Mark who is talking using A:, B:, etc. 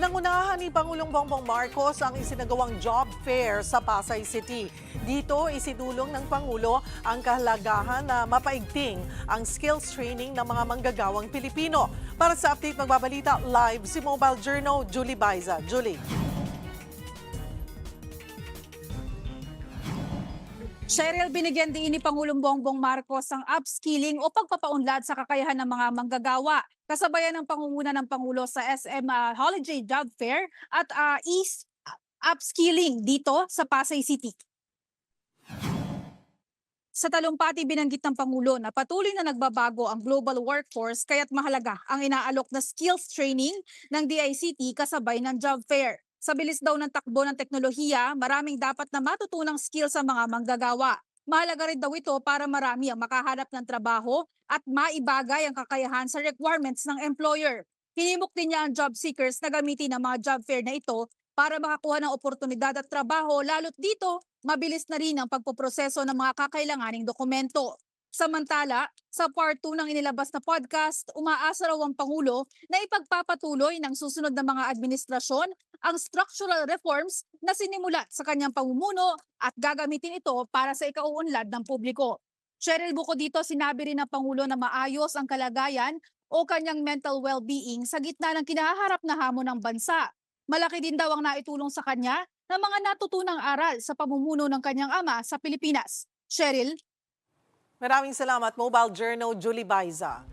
A: Pinangunahan ni Pangulong Bongbong Marcos ang isinagawang job fair sa Pasay City. Dito isinulong ng Pangulo ang kahalagahan na mapaigting ang skills training ng mga manggagawang Pilipino. Para sa update magbabalita live si Mobile Journal Julie Baiza. Julie.
B: Cheryl, binigyan din ni Pangulong Bongbong Marcos ang upskilling o pagpapaunlad sa kakayahan ng mga manggagawa. Kasabayan ng pangunguna ng Pangulo sa SM Holiday Job Fair at upskilling dito sa Pasay City. Sa talumpati binanggit ng Pangulo na patuloy na nagbabago ang global workforce kaya't mahalaga ang inaalok na skills training ng DICT kasabay ng job fair. Sa bilis daw ng takbo ng teknolohiya, maraming dapat na matutunang skills sa mga manggagawa. Mahalaga rin daw ito para marami ang makahanap ng trabaho at maibagay ang kakayahan sa requirements ng employer. Hinimok din niya ang job seekers na gamitin ang mga job fair na ito para makakuha ng oportunidad at trabaho, lalo't dito mabilis na rin ang pagpoproseso ng mga kakailanganing dokumento. Samantala, sa part 2 ng inilabas na podcast, umaasa raw ang Pangulo na ipagpapatuloy ng susunod na mga administrasyon ang structural reforms na sinimulat sa kanyang pamumuno at gagamitin ito para sa ikauunlad ng publiko. Cheryl, bukod dito, sinabi rin ng Pangulo na maayos ang kalagayan o kanyang mental well-being sa gitna ng kinaharap na hamon ng bansa. Malaki din daw ang naitulong sa kanya ng mga natutunang aral sa pamumuno ng kanyang ama sa Pilipinas. Cheryl?
A: Maraming salamat Mobile Journal Julie Baiza.